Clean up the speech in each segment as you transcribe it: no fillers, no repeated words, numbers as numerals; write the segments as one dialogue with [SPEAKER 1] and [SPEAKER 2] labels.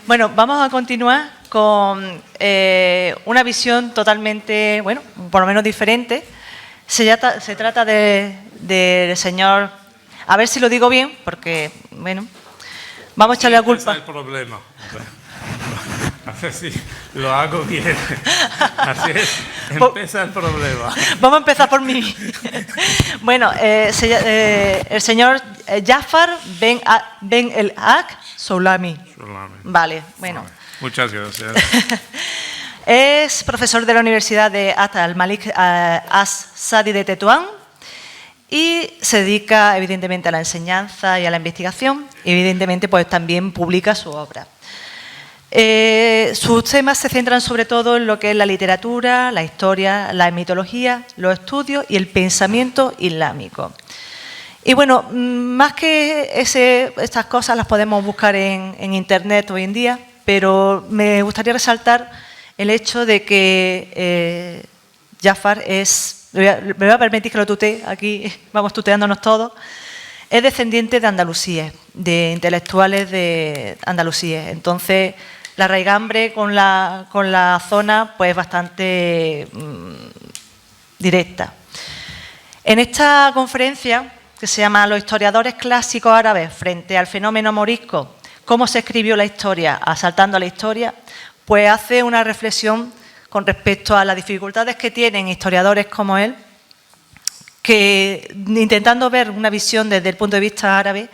[SPEAKER 1] Bueno, vamos a continuar con una visión totalmente, bueno, por lo menos diferente. Se trata del señor, a ver si lo digo bien, porque, bueno, vamos a echarle la culpa.
[SPEAKER 2] Ese es el problema. A ver si lo hago bien. Así es, empieza el problema.
[SPEAKER 1] Vamos a empezar por mí. Bueno, el señor Jafar Ben el-Haq Soulami. Vale, bueno.
[SPEAKER 2] Vale. Muchas gracias.
[SPEAKER 1] Es profesor de la Universidad de At al-Malik As-Sadi de Tetuán y se dedica evidentemente a la enseñanza y a la investigación. Evidentemente, pues también publica su obra. Sus temas se centran sobre todo en lo que es la literatura, la historia, la mitología, los estudios y el pensamiento islámico. Y bueno, más que estas cosas las podemos buscar en Internet hoy en día, pero me gustaría resaltar el hecho de que Jafar es, me voy a permitir que lo tutee, aquí vamos tuteándonos todos, es descendiente de andalusíes, de intelectuales de Andalusía. Entonces, la raigambre con la zona pues bastante directa. En esta conferencia, que se llama Los historiadores clásicos árabes frente al fenómeno morisco, cómo se escribió la historia, asaltando a la historia, pues hace una reflexión con respecto a las dificultades que tienen historiadores como él, que intentando ver una visión desde el punto de vista árabe,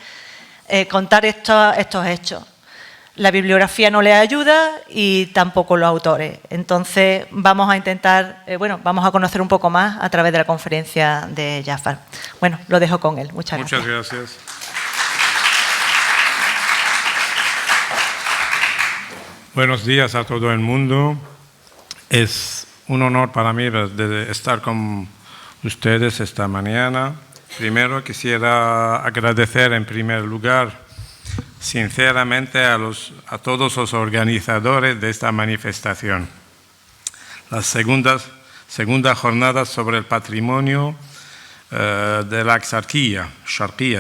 [SPEAKER 1] contar estos hechos. La bibliografía no le ayuda y tampoco los autores. Entonces vamos a intentar, vamos a conocer un poco más a través de la conferencia de Jafar. Bueno, lo dejo con él. Muchas gracias.
[SPEAKER 2] Muchas gracias. Buenos días a todo el mundo. Es un honor para mí de estar con ustedes esta mañana. Primero quisiera agradecer en primer lugar sinceramente a todos los organizadores de esta manifestación. La segunda jornada sobre el patrimonio de la Axarquía,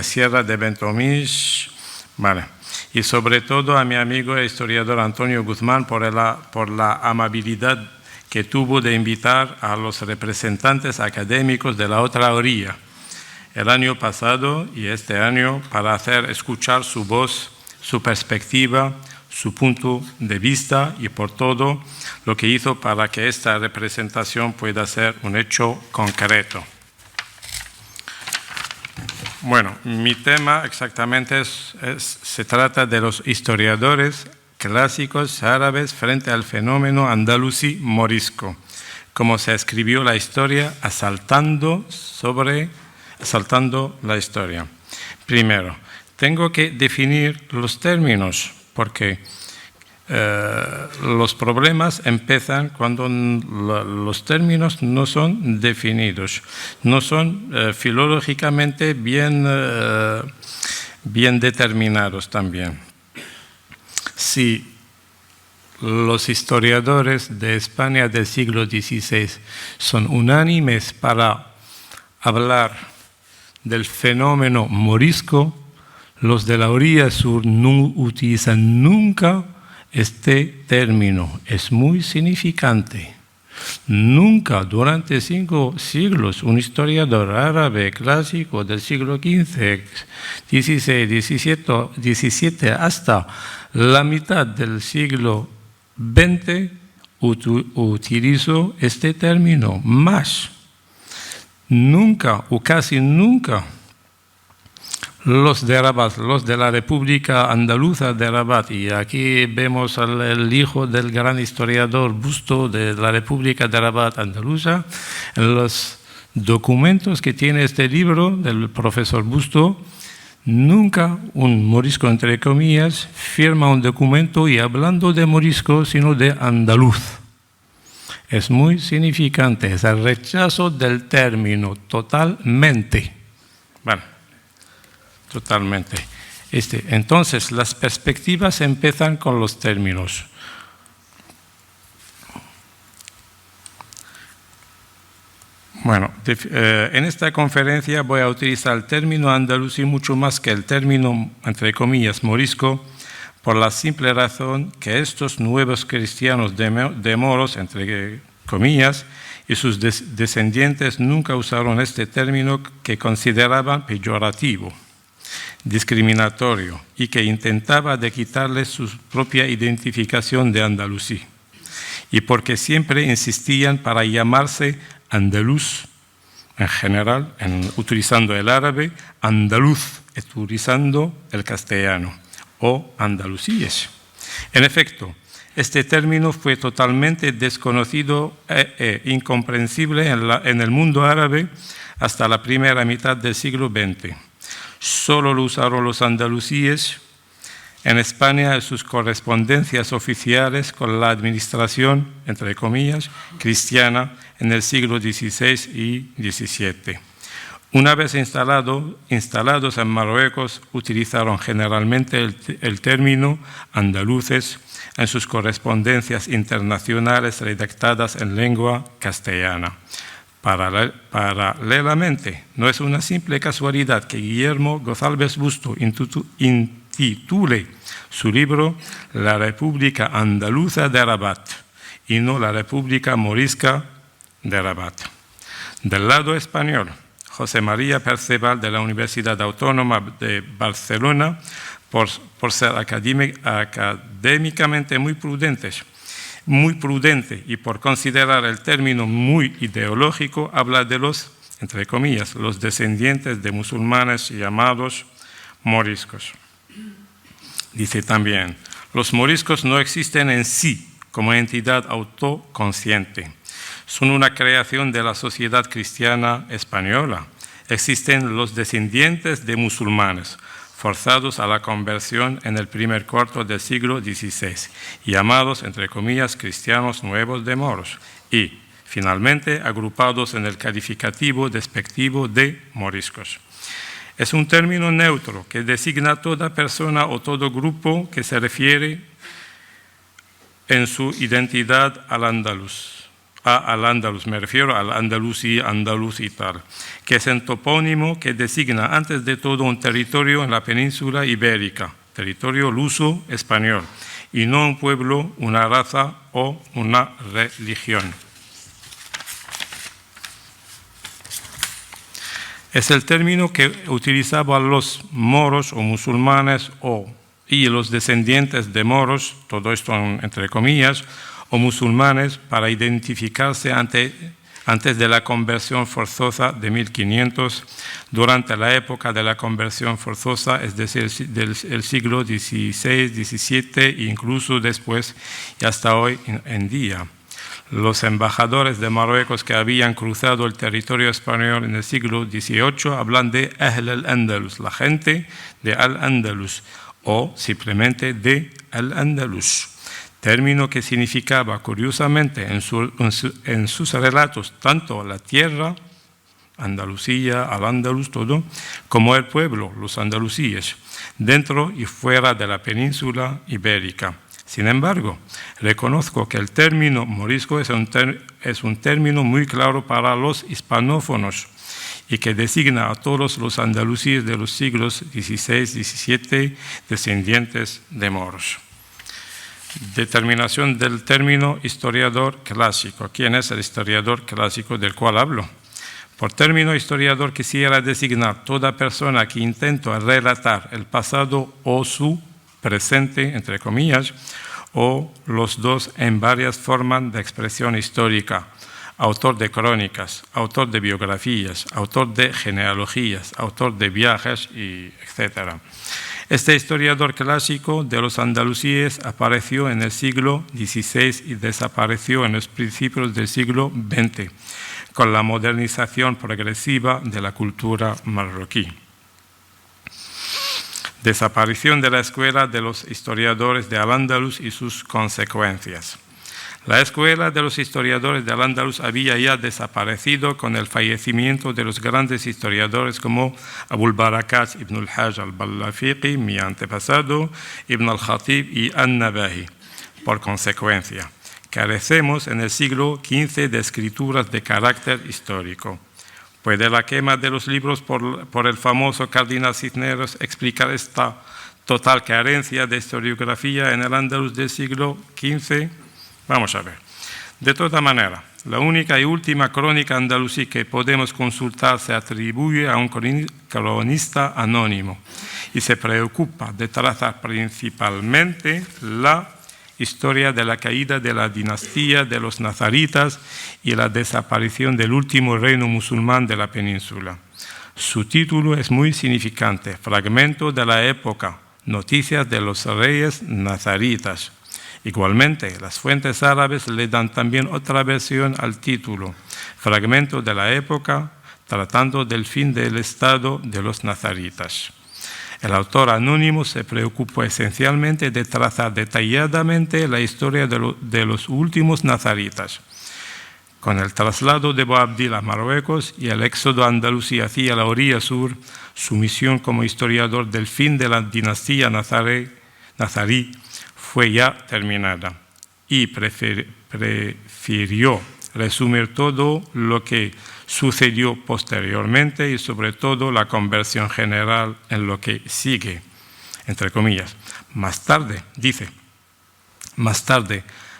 [SPEAKER 2] Sierra de Bentomish, vale. Y sobre todo a mi amigo e historiador Antonio Guzmán por la amabilidad que tuvo de invitar a los representantes académicos de la otra orilla el año pasado y este año para hacer escuchar su voz, su perspectiva, su punto de vista y por todo lo que hizo para que esta representación pueda ser un hecho concreto. Bueno, mi tema exactamente se trata de los historiadores clásicos árabes frente al fenómeno andalusí morisco, como se escribió la historia asaltando la historia. Primero, tengo que definir los términos, porque los problemas empiezan cuando los términos no son definidos, no son filológicamente bien determinados también. Si los historiadores de España del siglo XVI son unánimes para hablar del fenómeno morisco, los de la orilla sur no utilizan nunca este término. Es muy significante. Nunca durante 5 siglos un historiador árabe clásico del siglo XV, XVI, XVII hasta la mitad del siglo XX utilizó este término. Más, nunca o casi nunca los de Rabat, los de la República Andaluza de Rabat, y aquí vemos al hijo del gran historiador Busto de la República de Rabat Andaluza, en los documentos que tiene este libro del profesor Busto, nunca un morisco, entre comillas, firma un documento y hablando de morisco, sino de andaluz. Es muy significante, es el rechazo del término totalmente. Bueno, totalmente. Entonces, las perspectivas empiezan con los términos. Bueno, en esta conferencia voy a utilizar el término andalusí mucho más que el término, entre comillas, morisco, por la simple razón que estos nuevos cristianos de moros, entre comillas, y sus descendientes nunca usaron este término que consideraban peyorativo, discriminatorio y que intentaba de quitarles su propia identificación de andalusí. Y porque siempre insistían para llamarse andaluz en general, utilizando el árabe, andaluz, utilizando el castellano, o andalusíes. En efecto, este término fue totalmente desconocido e incomprensible en el mundo árabe hasta la primera mitad del siglo XX. Solo lo usaron los andalusíes en España en sus correspondencias oficiales con la administración, entre comillas, cristiana en el siglo XVI y XVII. Una vez instalados en Marruecos, utilizaron generalmente el término andaluces en sus correspondencias internacionales redactadas en lengua castellana. Paralelamente, no es una simple casualidad que Guillermo González Busto intitule su libro La República Andaluza de Rabat y no la República Morisca de Rabat. Del lado español, José María Perceval de la Universidad Autónoma de Barcelona, por ser académicamente muy prudente y por considerar el término muy ideológico, habla de los, entre comillas, los descendientes de musulmanes llamados moriscos. Dice también, los moriscos no existen en sí como entidad autoconsciente. Son una creación de la sociedad cristiana española. Existen los descendientes de musulmanes, forzados a la conversión en el primer cuarto del siglo XVI, llamados, entre comillas, cristianos nuevos de moros, y, finalmente, agrupados en el calificativo despectivo de moriscos. Es un término neutro que designa toda persona o todo grupo que se refiere en su identidad al andaluz. Me refiero al andalusí, andaluz y tal, que es un topónimo que designa antes de todo un territorio en la península ibérica, territorio luso-español, y no un pueblo, una raza o una religión. Es el término que utilizaban los moros o musulmanes y los descendientes de moros, todo esto entre comillas, o musulmanes para identificarse antes de la conversión forzosa de 1500, durante la época de la conversión forzosa, es decir, del siglo XVI, XVII e incluso después y hasta hoy en día. Los embajadores de Marruecos que habían cruzado el territorio español en el siglo XVIII hablan de Ahl al-Andalus, la gente de Al-Andalus, o simplemente de Al-Andalus, término que significaba, curiosamente, en sus relatos, tanto la tierra, Andalucía, Al-Andalus, todo, como el pueblo, los andalusíes, dentro y fuera de la península ibérica. Sin embargo, reconozco que el término morisco es un término muy claro para los hispanófonos y que designa a todos los andalusíes de los siglos XVI, XVII, descendientes de moros. Determinación del término historiador clásico. ¿Quién es el historiador clásico del cual hablo? Por término historiador quisiera designar toda persona que intenta relatar el pasado o su presente, entre comillas, o los dos en varias formas de expresión histórica: autor de crónicas, autor de biografías, autor de genealogías, autor de viajes, etc. Este historiador clásico de los andalusíes apareció en el siglo XVI y desapareció en los principios del siglo XX, con la modernización progresiva de la cultura marroquí. Desaparición de la Escuela de los Historiadores de Al-Ándalus y sus consecuencias. La Escuela de los Historiadores de Al-Ándalus había ya desaparecido con el fallecimiento de los grandes historiadores como Abul Barakat ibn al-Hajj al-Ballafiqi, mi antepasado, Ibn al-Khatib y An-Nabahi. Por consecuencia, carecemos en el siglo XV de escrituras de carácter histórico. ¿Puede la quema de los libros por el famoso Cardinal Cisneros explicar esta total carencia de historiografía en el Andaluz del siglo XV. Vamos a ver. De toda manera, la única y última crónica andalusí que podemos consultar se atribuye a un cronista anónimo y se preocupa de trazar principalmente la historia de la caída de la dinastía de los nazaritas y la desaparición del último reino musulmán de la península. Su título es muy significante: Fragmento de la época, noticias de los reyes nazaritas. Igualmente, las fuentes árabes le dan también otra versión al título: Fragmento de la época, tratando del fin del estado de los nazaritas. El autor anónimo se preocupó esencialmente de trazar detalladamente la historia de los últimos nazaritas. Con el traslado de Boabdil a Marruecos y el éxodo andaluzí hacia la orilla sur, su misión como historiador del fin de la dinastía nazarí fue ya terminada y prefirió resumir todo lo que sucedió posteriormente y sobre todo la conversión general en lo que sigue, entre comillas. Más tarde,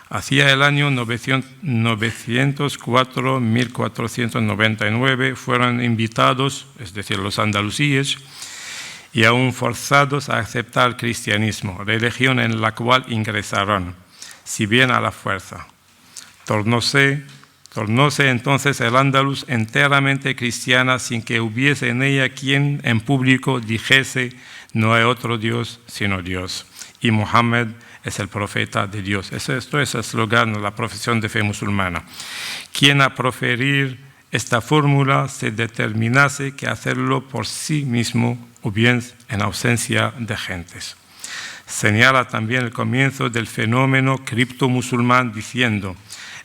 [SPEAKER 2] hacia el año 904-1499, fueron invitados, es decir, los andalusíes, y aún forzados a aceptar el cristianismo, religión en la cual ingresaron, si bien a la fuerza. Tornóse entonces el Andaluz enteramente cristiana sin que hubiese en ella quien en público dijese: no hay otro Dios sino Dios, y Mohammed es el profeta de Dios. Esto es el eslogan de la profesión de fe musulmana. Quien a proferir esta fórmula se determinase que hacerlo por sí mismo o bien en ausencia de gentes. Señala también el comienzo del fenómeno criptomusulmán diciendo: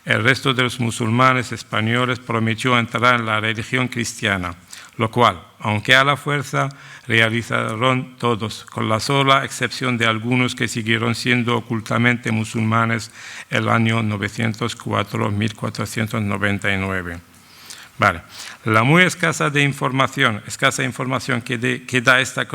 [SPEAKER 2] el resto de los musulmanes españoles prometió entrar en la religión cristiana, lo cual, aunque a la fuerza, realizaron todos, con la sola excepción de algunos que siguieron siendo ocultamente musulmanes el año 904-1499. Vale. La muy escasa información que da este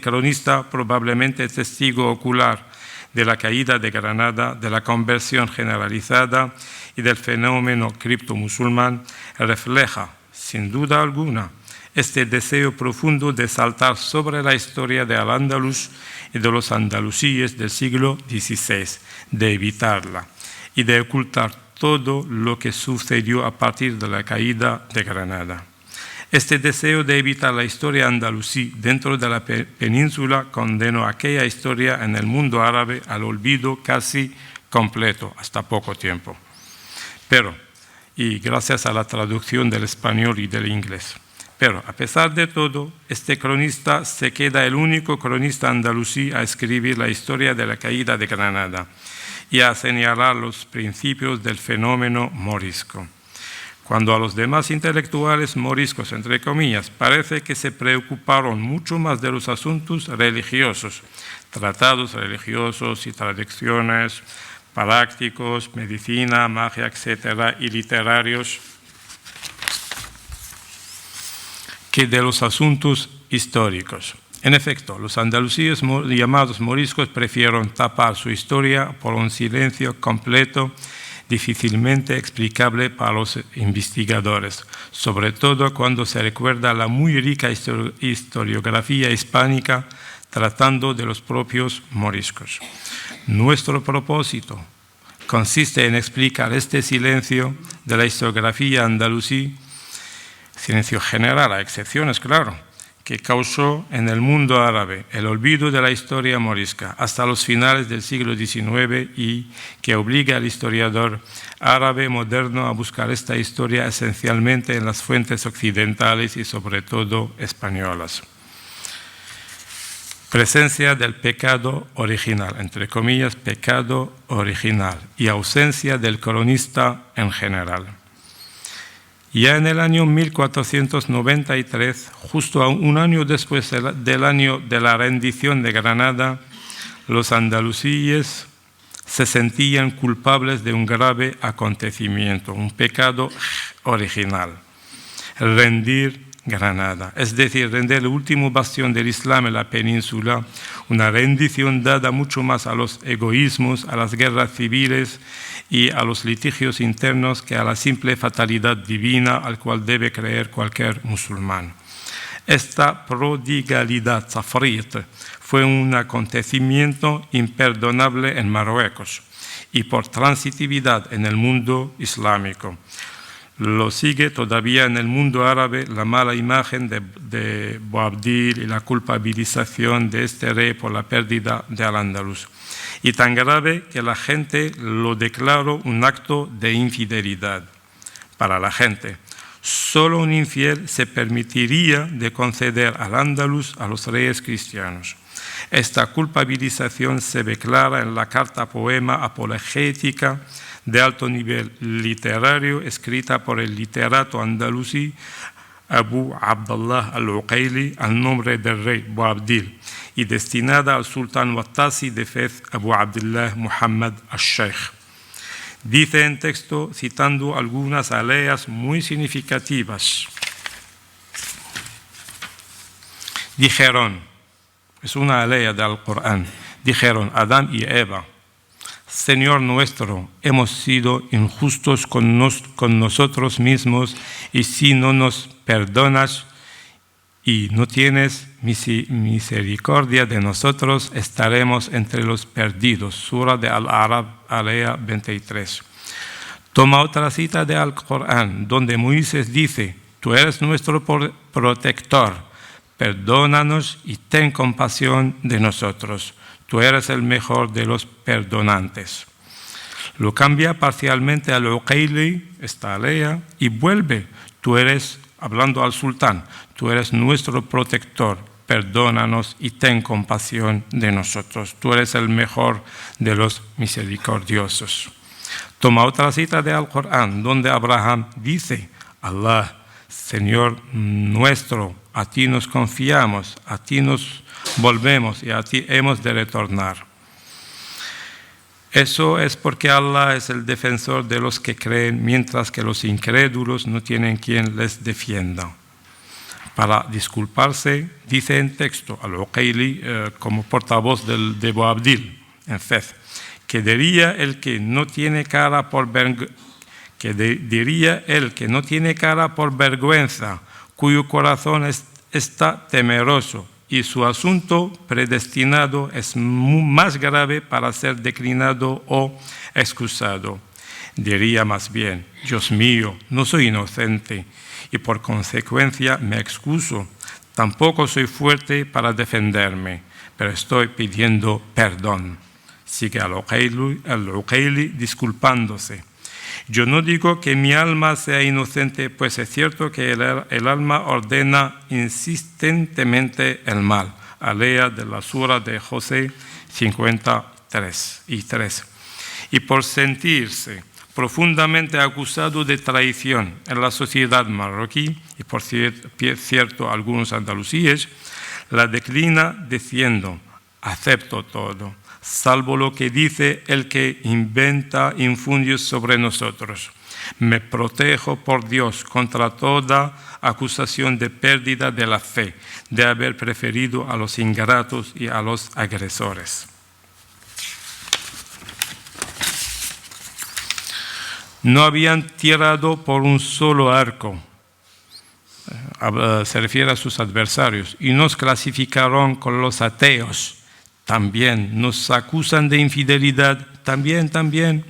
[SPEAKER 2] cronista, probablemente testigo ocular de la caída de Granada, de la conversión generalizada y del fenómeno criptomusulmán, refleja, sin duda alguna, este deseo profundo de saltar sobre la historia de Al-Ándalus y de los andalusíes del siglo XVI, de evitarla y de ocultar todo lo que sucedió a partir de la caída de Granada. Este deseo de evitar la historia andalusí dentro de la península condenó aquella historia en el mundo árabe al olvido casi completo hasta poco tiempo. Y gracias a la traducción del español y del inglés. Pero, a pesar de todo, este cronista se queda el único cronista andalusí a escribir la historia de la caída de Granada y a señalar los principios del fenómeno morisco. Cuando a los demás intelectuales moriscos, entre comillas, parece que se preocuparon mucho más de los asuntos religiosos, tratados religiosos y tradiciones, prácticos, medicina, magia, etc., y literarios, que de los asuntos históricos. En efecto, los andalusíes llamados moriscos prefirieron tapar su historia por un silencio completo, difícilmente explicable para los investigadores, sobre todo cuando se recuerda la muy rica historiografía hispánica tratando de los propios moriscos. Nuestro propósito consiste en explicar este silencio de la historiografía andalusí, silencio general, a excepciones, claro, que causó en el mundo árabe el olvido de la historia morisca hasta los finales del siglo XIX y que obliga al historiador árabe moderno a buscar esta historia esencialmente en las fuentes occidentales y sobre todo españolas. Presencia del pecado original, entre comillas, pecado original, y ausencia del cronista en general. Ya en el año 1493, justo un año después del año de la rendición de Granada, los andalusíes se sentían culpables de un grave acontecimiento, un pecado original: rendir Granada, es decir, render el último bastión del Islam en la península, una rendición dada mucho más a los egoísmos, a las guerras civiles y a los litigios internos que a la simple fatalidad divina al cual debe creer cualquier musulmán. Esta prodigalidad tafrit fue un acontecimiento imperdonable en Marruecos y por transitividad en el mundo islámico. Lo sigue todavía en el mundo árabe la mala imagen de Boabdil y la culpabilización de este rey por la pérdida de Al-Ándalus. Y tan grave que la gente lo declaró un acto de infidelidad. Para la gente, solo un infiel se permitiría de conceder Al-Ándalus a los reyes cristianos. Esta culpabilización se ve clara en la carta poema apologética de alto nivel literario escrita por el literato andalusí Abu Abdallah al-Uqayli al nombre del rey Boabdil y destinada al sultán Wattasi de Fez Abu Abdullah Muhammad al-Sheikh. Dice en texto, citando algunas aleas muy significativas, dijeron, es una alea del Corán, dijeron Adán y Eva: Señor nuestro, hemos sido injustos con nosotros mismos, y si no nos perdonas y no tienes misericordia de nosotros, estaremos entre los perdidos. Sura de Al-Arab, alea 23. Toma otra cita de Al-Corán, donde Moisés dice: Tú eres nuestro protector, perdónanos y ten compasión de nosotros. Tú eres el mejor de los perdonantes. Lo cambia parcialmente al Uqayli, esta alea, y vuelve. Tú eres, hablando al sultán, tú eres nuestro protector, perdónanos y ten compasión de nosotros. Tú eres el mejor de los misericordiosos. Toma otra cita de Al-Corán, donde Abraham dice: Allah, Señor nuestro, a ti nos confiamos, a ti nos volvemos y a ti hemos de retornar. Eso es porque Allah es el defensor de los que creen, mientras que los incrédulos no tienen quien les defienda. Para disculparse, dice en texto Al-Uqayli, como portavoz de Boabdil en Fez, que diría el que no tiene cara por vergüenza, cuyo corazón está temeroso, y su asunto predestinado es más grave para ser declinado o excusado. Diría más bien: Dios mío, no soy inocente y por consecuencia me excuso. Tampoco soy fuerte para defenderme, pero estoy pidiendo perdón. Sigue Al-Uqayli disculpándose. Yo no digo que mi alma sea inocente, pues es cierto que el alma ordena insistentemente el mal. Alea de la Sura de José 53. Y por sentirse profundamente acusado de traición en la sociedad marroquí, y por cierto algunos andalusíes, la declina diciendo: acepto todo, salvo lo que dice el que inventa infundios sobre nosotros. Me protejo por Dios contra toda acusación de pérdida de la fe, de haber preferido a los ingratos y a los agresores. No habían tirado por un solo arco, se refiere a sus adversarios, y nos clasificaron con los ateos. También nos acusan de infidelidad, también.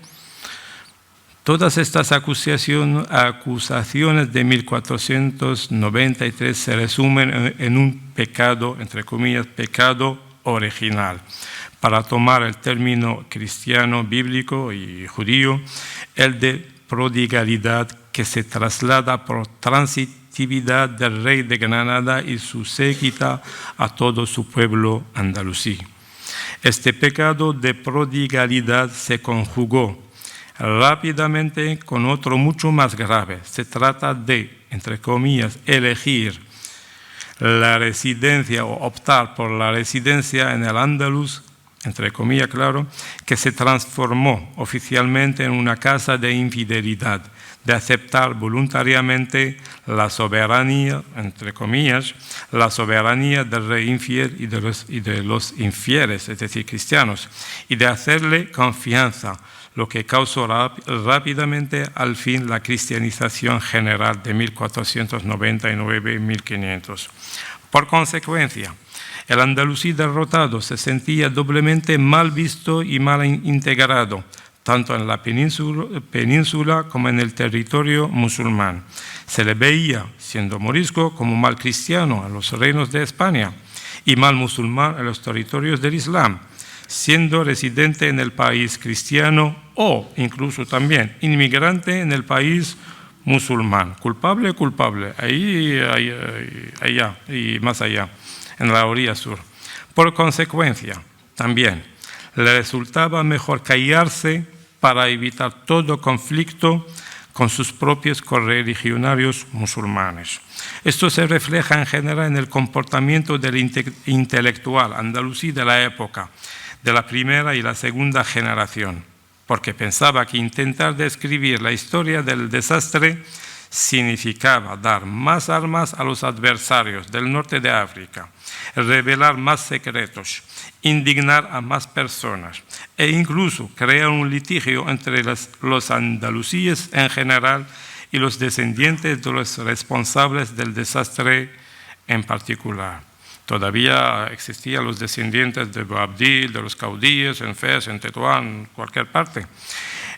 [SPEAKER 2] Todas estas acusaciones de 1493 se resumen en un pecado, entre comillas, pecado original. Para tomar el término cristiano, bíblico y judío, el de prodigalidad, que se traslada por transitividad del rey de Granada y su séquita a todo su pueblo andalusí. Este pecado de prodigalidad se conjugó rápidamente con otro mucho más grave. Se trata de, entre comillas, elegir la residencia o optar por la residencia en el Andalus entre comillas, claro, que se transformó oficialmente en una casa de infidelidad, de aceptar voluntariamente la soberanía, entre comillas, la soberanía del rey infiel y de los infieles, es decir, cristianos, y de hacerle confianza, lo que causó rápidamente al fin la cristianización general de 1499 y 1500. Por consecuencia, el andalusí derrotado se sentía doblemente mal visto y mal integrado, tanto en la península como en el territorio musulmán. Se le veía, siendo morisco, como mal cristiano a los reinos de España y mal musulmán a los territorios del Islam, siendo residente en el país cristiano o incluso también inmigrante en el país musulmán. Culpable, allá y más allá, en la orilla sur. Por consecuencia, también le resultaba mejor callarse para evitar todo conflicto con sus propios correligionarios musulmanes. Esto se refleja en general en el comportamiento del intelectual andalusí de la época, de la primera y la segunda generación, porque pensaba que intentar describir la historia del desastre significaba dar más armas a los adversarios del norte de África, revelar más secretos, indignar a más personas e incluso crear un litigio entre los andalusíes en general y los descendientes de los responsables del desastre en particular. Todavía existían los descendientes de Boabdil, de los caudillos, en Fez, en Tetuán, en cualquier parte.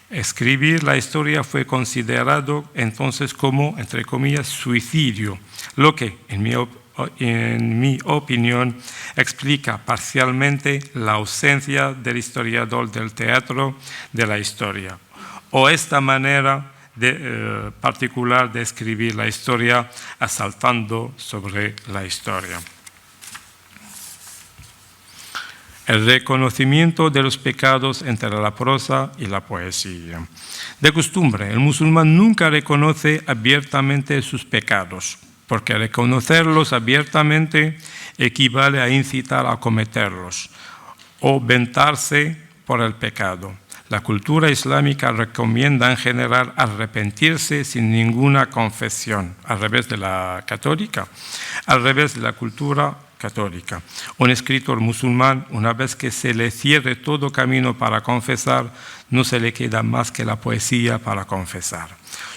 [SPEAKER 2] Escribir la historia fue considerado entonces como, entre comillas, suicidio, lo que, en mi opinión, explica parcialmente la ausencia del historiador del teatro de la historia, o esta manera particular de escribir la historia asaltando sobre la historia. El reconocimiento de los pecados entre la prosa y la poesía. De costumbre, el musulmán nunca reconoce abiertamente sus pecados, porque reconocerlos abiertamente equivale a incitar a cometerlos o ventarse por el pecado. La cultura islámica recomienda en general arrepentirse sin ninguna confesión, al revés de la católica, al revés de la cultura católica. Un escritor musulmán, una vez que se le cierre todo camino para confesar, no se le queda más que la poesía para confesar.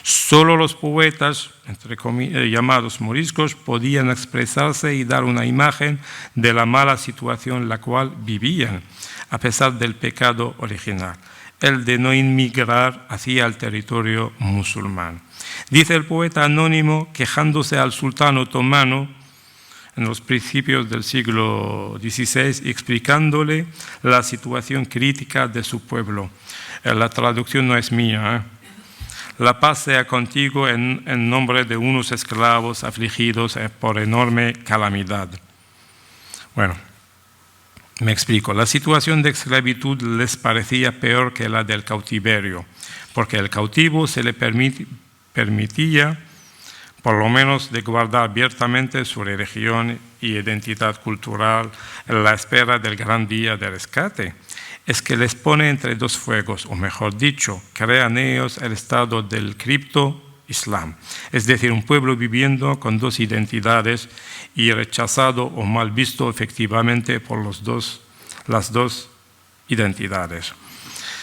[SPEAKER 2] Solo los poetas, entre comillas, llamados moriscos, podían expresarse y dar una imagen de la mala situación en la cual vivían, a pesar del pecado original, el de no inmigrar hacia el territorio musulmán. Dice el poeta anónimo, quejándose al sultán otomano en los principios del siglo XVI y explicándole la situación crítica de su pueblo. La traducción no es mía, La paz sea contigo en nombre de unos esclavos afligidos por enorme calamidad. Bueno, me explico. La situación de esclavitud les parecía peor que la del cautiverio, porque el cautivo se le permitía, por lo menos, de guardar abiertamente su religión y identidad cultural en la espera del gran día de rescate. Es que les pone entre dos fuegos, o mejor dicho, crea en ellos el estado del cripto-islam, es decir, un pueblo viviendo con dos identidades y rechazado o mal visto efectivamente por las dos identidades.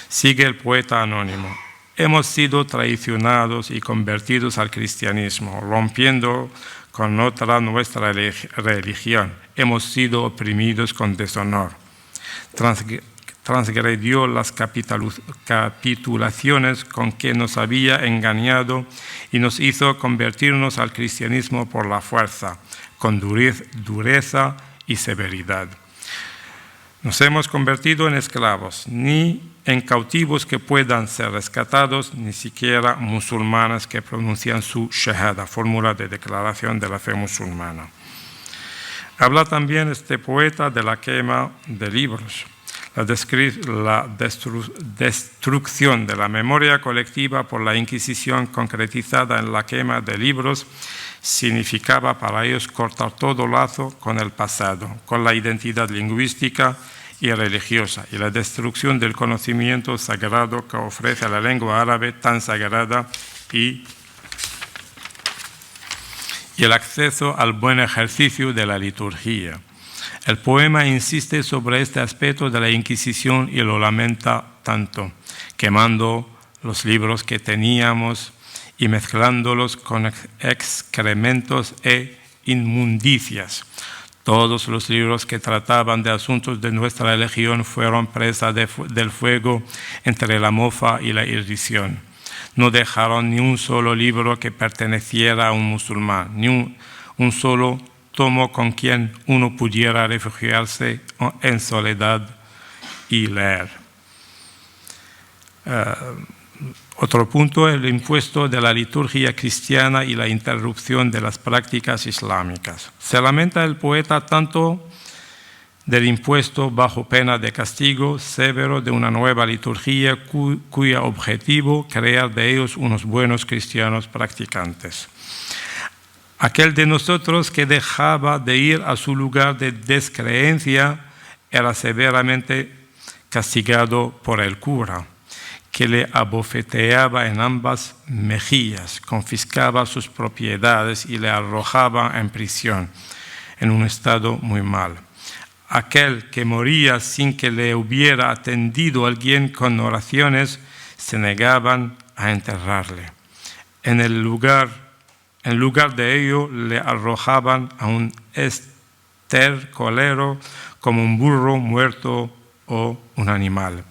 [SPEAKER 2] Sigue el poeta anónimo. Hemos sido traicionados y convertidos al cristianismo, rompiendo con otra nuestra religión. Hemos sido oprimidos con deshonor. Transgredió las capitulaciones con que nos había engañado y nos hizo convertirnos al cristianismo por la fuerza, con dureza y severidad. Nos hemos convertido en esclavos, ni en cautivos que puedan ser rescatados, ni siquiera musulmanes que pronuncian su shahada, fórmula de declaración de la fe musulmana. Habla también este poeta de la quema de libros. La destrucción de la memoria colectiva por la Inquisición concretizada en la quema de libros significaba para ellos cortar todo lazo con el pasado, con la identidad lingüística y religiosa, y la destrucción del conocimiento sagrado que ofrece la lengua árabe tan sagrada y el acceso al buen ejercicio de la liturgia. El poema insiste sobre este aspecto de la Inquisición y lo lamenta tanto, quemando los libros que teníamos y mezclándolos con excrementos e inmundicias. Todos los libros que trataban de asuntos de nuestra religión fueron presa del fuego entre la mofa y la irrisión. No dejaron ni un solo libro que perteneciera a un musulmán, ni un solo tomo con quien uno pudiera refugiarse en soledad y leer. Otro punto, el impuesto de la liturgia cristiana y la interrupción de las prácticas islámicas. Se lamenta el poeta tanto del impuesto bajo pena de castigo severo de una nueva liturgia cuyo objetivo crear de ellos unos buenos cristianos practicantes. Aquel de nosotros que dejaba de ir a su lugar de descreencia era severamente castigado por el cura, que le abofeteaba en ambas mejillas, confiscaba sus propiedades y le arrojaba en prisión, en un estado muy mal. Aquel que moría sin que le hubiera atendido alguien con oraciones, se negaban a enterrarle. En lugar de ello, le arrojaban a un estercolero como un burro muerto o un animal.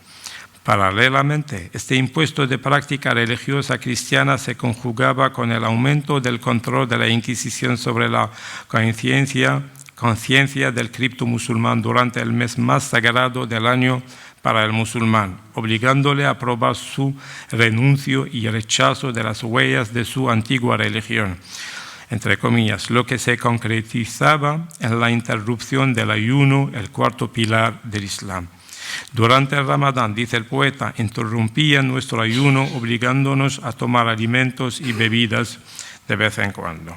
[SPEAKER 2] Paralelamente, este impuesto de práctica religiosa cristiana se conjugaba con el aumento del control de la Inquisición sobre la conciencia del cripto musulmán durante el mes más sagrado del año para el musulmán, obligándole a probar su renuncio y rechazo de las huellas de su antigua religión, entre comillas, lo que se concretizaba en la interrupción del ayuno, el cuarto pilar del Islam. Durante el Ramadán, dice el poeta, interrumpían nuestro ayuno obligándonos a tomar alimentos y bebidas de vez en cuando.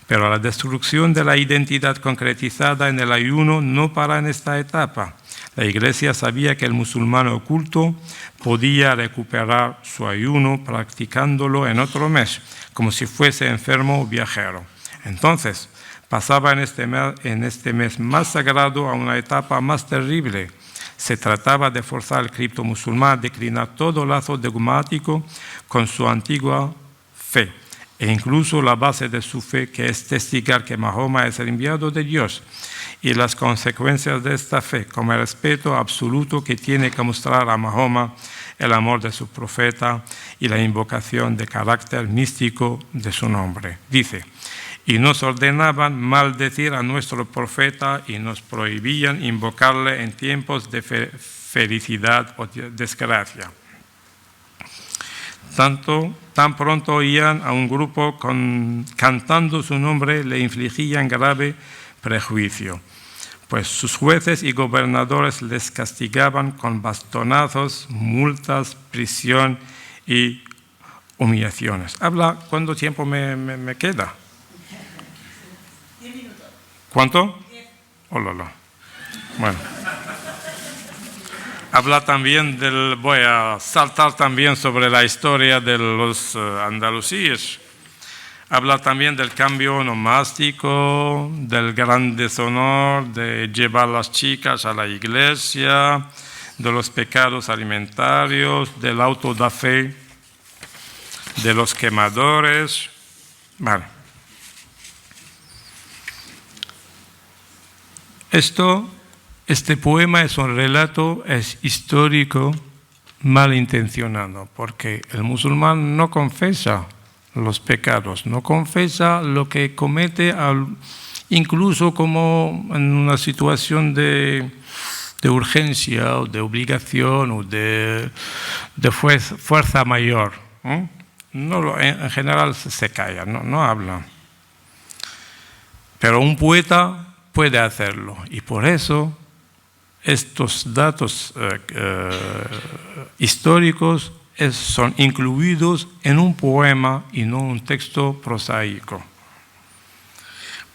[SPEAKER 2] Pero la destrucción de la identidad concretizada en el ayuno no para en esta etapa. La Iglesia sabía que el musulmán oculto podía recuperar su ayuno practicándolo en otro mes, como si fuese enfermo o viajero. Entonces, pasaba en este mes más sagrado a una etapa más terrible. Se trataba de forzar al cripto musulmán a declinar todo lazo dogmático con su antigua fe, e incluso la base de su fe, que es testigar que Mahoma es el enviado de Dios, y las consecuencias de esta fe, como el respeto absoluto que tiene que mostrar a Mahoma, el amor de su profeta y la invocación de carácter místico de su nombre. Dice, y nos ordenaban maldecir a nuestro profeta y nos prohibían invocarle en tiempos de felicidad o desgracia. Tan pronto oían a un grupo cantando su nombre, le infligían grave prejuicio, pues sus jueces y gobernadores les castigaban con bastonazos, multas, prisión y humillaciones. ¿Cuánto tiempo me queda?
[SPEAKER 1] 10 minutos.
[SPEAKER 2] ¿Cuánto? 10. Bueno. Habla también voy a saltar también sobre la historia de los andalusíes. Habla también del cambio nomástico, del gran deshonor de llevar las chicas a la iglesia, de los pecados alimentarios, del auto da fe, de los quemadores. Vale. Este poema es un relato histórico malintencionado, porque el musulmán no confiesa los pecados, no confiesa lo que comete, incluso como en una situación de urgencia o de obligación o de fuerza mayor. En general se calla, no habla. Pero un poeta puede hacerlo, y por eso estos datos históricos son incluidos en un poema y no un texto prosaico.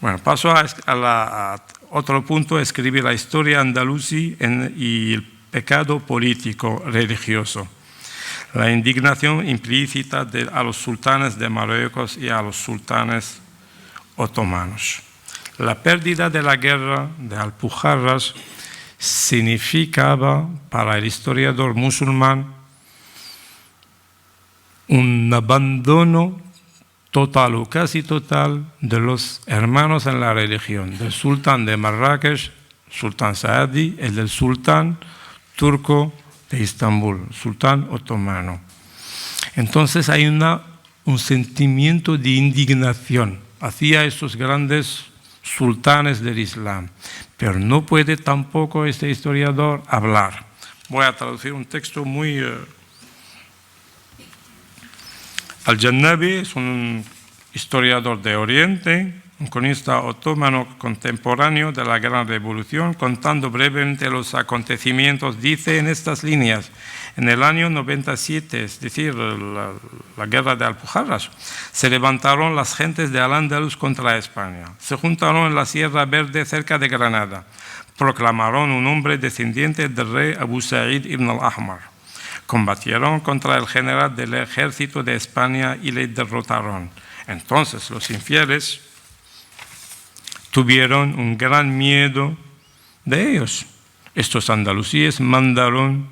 [SPEAKER 2] Bueno, paso a Otro punto, escribir la historia andalusí y el pecado político religioso. La indignación implícita a los sultanes de Marruecos y a los sultanes otomanos. La pérdida de la guerra de Alpujarras significaba para el historiador musulmán un abandono total o casi total de los hermanos en la religión, del sultán de Marrakech, sultán Saadi, el del sultán turco de Estambul, sultán otomano. Entonces hay un sentimiento de indignación hacia estos grandes sultanes del Islam, pero no puede tampoco este historiador hablar. Voy a traducir un texto muy... Al-Jannabi es un historiador de Oriente, un cronista otomano contemporáneo de la Gran Revolución, contando brevemente los acontecimientos, dice en estas líneas: en el año 97, es decir, la guerra de Alpujarras, se levantaron las gentes de Al-Ándalus contra España. Se juntaron en la Sierra Verde cerca de Granada. Proclamaron un hombre descendiente del rey Abu Sa'id ibn al-Ahmar. Combatieron contra el general del ejército de España y le derrotaron. Entonces los infieles tuvieron un gran miedo de ellos. Estos andalusíes mandaron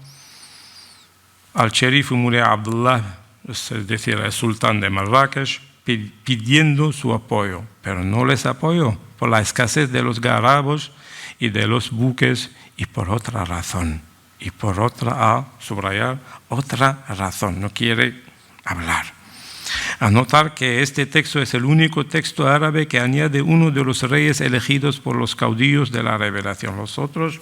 [SPEAKER 2] al sheriff Muley Abdullah, es decir, el sultán de Marrakech, pidiendo su apoyo, pero no les apoyó por la escasez de los garabos y de los buques y por otra razón. Y por otra, subrayar, otra razón, no quiere hablar. Anotar que este texto es el único texto árabe que añade uno de los reyes elegidos por los caudillos de la revelación. Los otros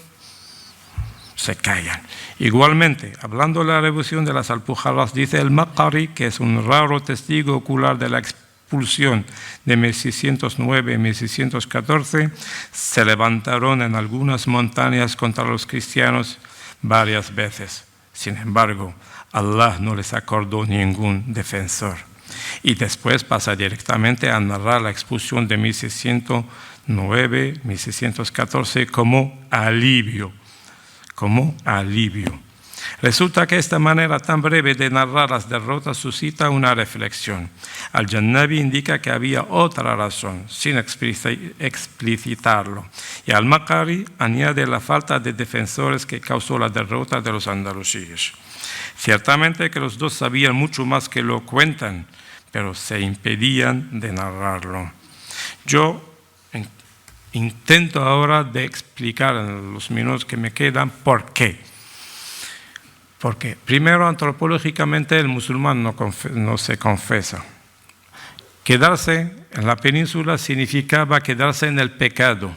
[SPEAKER 2] se callan. Igualmente, hablando de la revolución de las Alpujarras, dice el Maqari, que es un raro testigo ocular de la expulsión de 1609 y 1614, se levantaron en algunas montañas contra los cristianos varias veces. Sin embargo, Allah no les acordó ningún defensor. Y después pasa directamente a narrar la expulsión de 1609, 1614 como alivio. Resulta que esta manera tan breve de narrar las derrotas suscita una reflexión. Al-Jannabi indica que había otra razón, sin explicitarlo. Y Al-Maqari añade la falta de defensores que causó la derrota de los andalusíes. Ciertamente que los dos sabían mucho más que lo cuentan, pero se impedían de narrarlo. Yo intento ahora de explicar en los minutos que me quedan por qué. Porque primero, antropológicamente, el musulmán no se confesa. Quedarse en la península significaba quedarse en el pecado.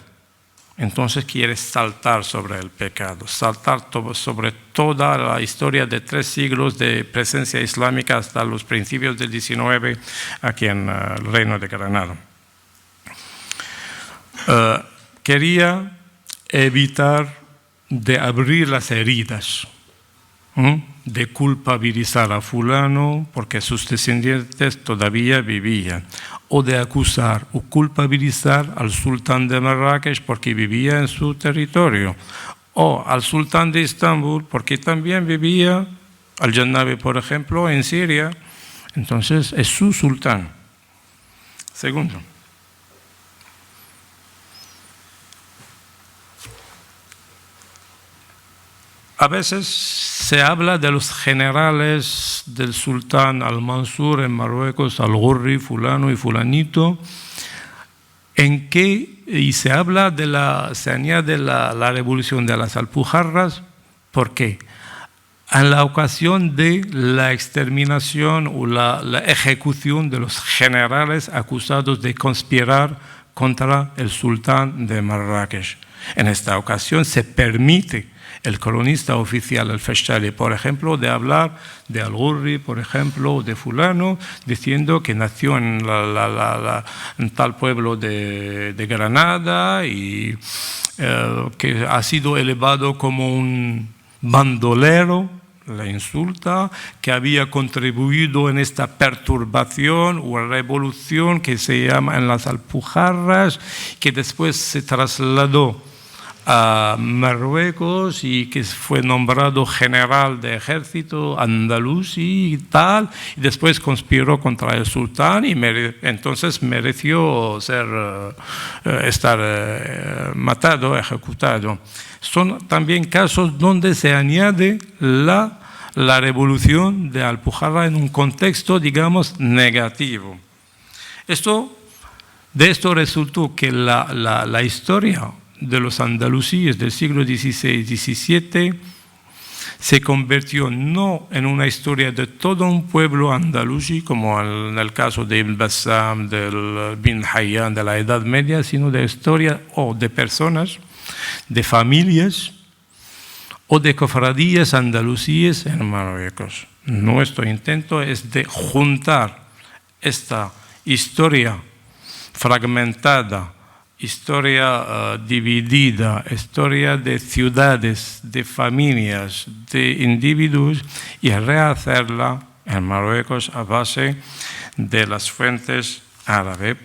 [SPEAKER 2] Entonces quiere saltar sobre el pecado, saltar sobre toda la historia de 3 siglos de presencia islámica hasta los principios del 19 aquí en el Reino de Granada. Quería evitar de abrir las heridas, de culpabilizar a fulano porque sus descendientes todavía vivían, o de acusar o culpabilizar al sultán de Marrakech porque vivía en su territorio, o al sultán de Estambul porque también vivía, Al-Jannabi, por ejemplo, en Siria. Entonces es su sultán. Segundo, a veces se habla de los generales del sultán Al-Mansur en Marruecos, Al-Ghurri, fulano y fulanito, y se habla se añade la revolución de las Alpujarras. ¿Por qué? En la ocasión de la exterminación o la ejecución de los generales acusados de conspirar contra el sultán de Marrakech. En esta ocasión se permite el cronista oficial, el Feshtali, por ejemplo, de hablar de Al-Ghurri, por ejemplo, de fulano, diciendo que nació en tal pueblo de Granada y que ha sido elevado como un bandolero, le insulta, que había contribuido en esta perturbación o revolución que se llama en las Alpujarras, que después se trasladó a Marruecos y que fue nombrado general de ejército andaluz y tal, y después conspiró contra el sultán y entonces mereció estar matado, ejecutado. Son también casos donde se añade la revolución de Alpujarra en un contexto, digamos, negativo. De esto resultó que la historia de los andalusíes del siglo XVI-XVII se convirtió no en una historia de todo un pueblo andalusí, como en el caso de Ibn Bassam, del Bin Hayyan de la Edad Media, sino de historia o de personas, de familias o de cofradías andalusíes en Marruecos. Nuestro intento es de juntar esta historia fragmentada, historia dividida, historia de ciudades, de familias, de individuos y rehacerla en Marruecos a base de las fuentes árabes.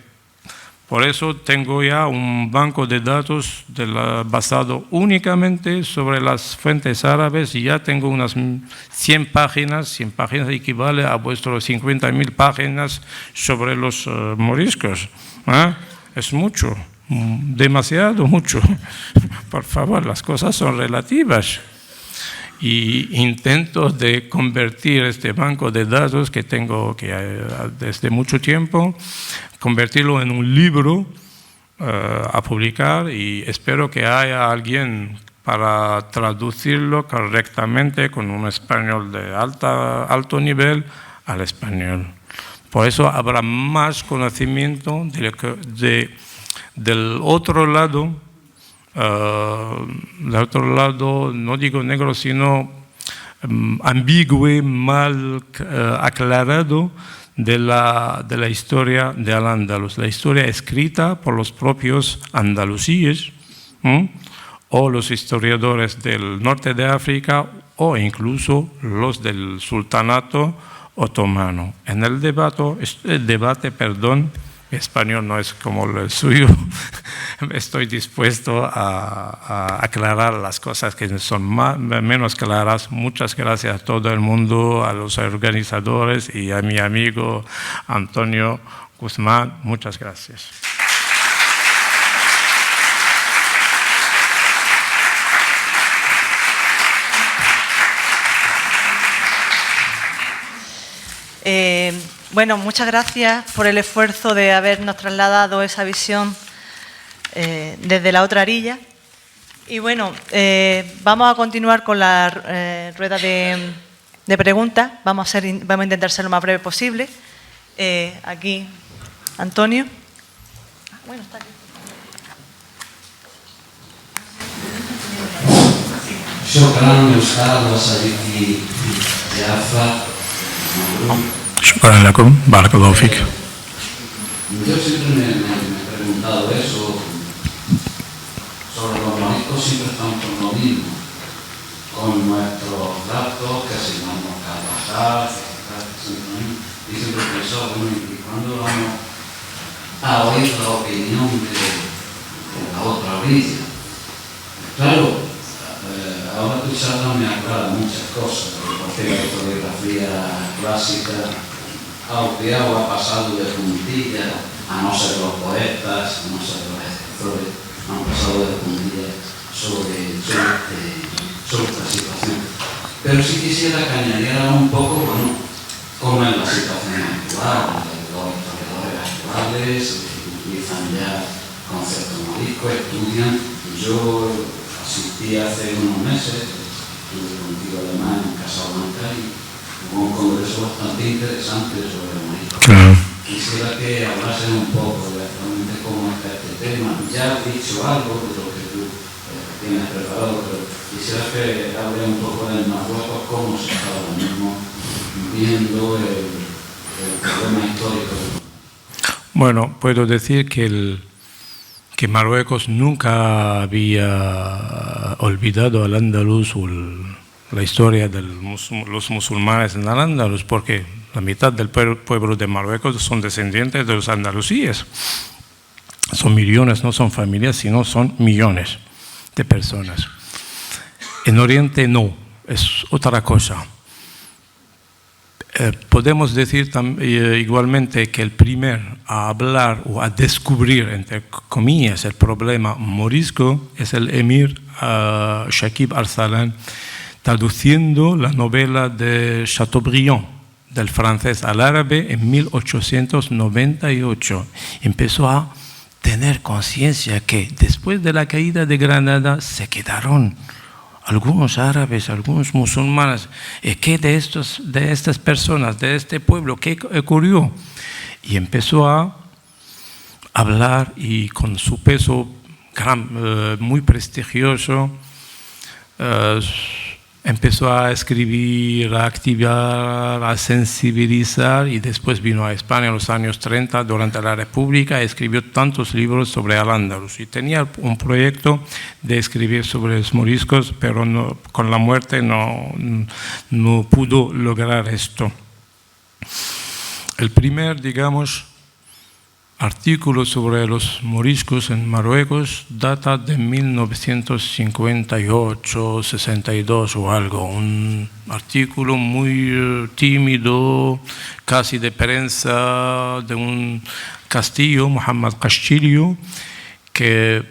[SPEAKER 2] Por eso tengo ya un banco de datos basado únicamente sobre las fuentes árabes y ya tengo unas 100 páginas. 100 páginas equivale a vuestros 50.000 páginas sobre los moriscos. Es mucho. Demasiado mucho. Por favor, las cosas son relativas. Y intento de convertir este banco de datos que tengo desde mucho tiempo, convertirlo en un libro a publicar y espero que haya alguien para traducirlo correctamente con un español de alto nivel al español. Por eso habrá más conocimiento del otro lado, no digo negro, sino ambiguo, mal aclarado de la historia de Al-Ándalus, la historia escrita por los propios andalusíes o los historiadores del norte de África o incluso los del sultanato otomano. En el debate, español no es como el suyo, estoy dispuesto a aclarar las cosas que son menos claras. Muchas gracias a todo el mundo, a los organizadores y a mi amigo Antonio Guzmán. Muchas gracias.
[SPEAKER 1] Bueno, muchas gracias por el esfuerzo de habernos trasladado esa visión desde la otra orilla. Y bueno, vamos a continuar con la rueda de preguntas. Vamos a intentar ser lo más breve posible. Aquí, Antonio. Bueno, está aquí.
[SPEAKER 3] شكرا أستاذ وصديقي جعفر.
[SPEAKER 2] شكرا لكم. بارك الله فيك.
[SPEAKER 3] Yo siempre me he preguntado eso, sobre los moriscos siempre estamos con lo mismo, con nuestros datos que asignamos Carvajal, y siempre pensó, bueno, ¿y cuándo vamos a oír la opinión de la otra orilla? Claro, ahora tu charla me aclara muchas cosas, porque la historiografía clásica ha obviado, ha pasado de puntilla, a no ser los poetas, a no ser los escritores, han pasado de puntilla sobre esta situación. Pero sí quisiera que añadiera un poco, bueno, cómo es la situación actual, los historiadores actuales utilizan ya conceptos moriscos, estudian. Yo asistí hace unos meses, estuve contigo además en Casablanca y hubo un congreso bastante interesante sobre el morisco.
[SPEAKER 2] Claro.
[SPEAKER 3] Quisiera que hablasen un poco de actualmente cómo está este tema. Ya has dicho algo de lo que tú tienes preparado, pero quisiera que hable un poco del Marruecos, cómo se está ahora mismo viendo el problema histórico.
[SPEAKER 2] Bueno, puedo decir que Marruecos nunca había olvidado al andaluz o la historia de los musulmanes en Al-Ándalus, porque la mitad del pueblo de Marruecos son descendientes de los andalusíes. Son millones, no son familias, sino son millones de personas. En Oriente no, es otra cosa. Podemos decir igualmente que el primer a hablar o a descubrir, entre comillas, el problema morisco es el emir Shakib Arsalan, traduciendo la novela de Chateaubriand del francés al árabe en 1898. Empezó a tener conciencia que después de la caída de Granada se quedaron algunos árabes, algunos musulmanes. ¿Qué de estas personas, de este pueblo, qué ocurrió? Y empezó a hablar y con su peso muy prestigioso, empezó a escribir, a activar, a sensibilizar, y después vino a España en los años 30 durante la República y escribió tantos libros sobre Al-Ándalus. Y tenía un proyecto de escribir sobre los moriscos, pero con la muerte no pudo lograr esto. El primer, digamos, artículo sobre los moriscos en Marruecos data de 1958, 62 o algo. Un artículo muy tímido, casi de prensa, de un castillo, Muhammad Castillo, que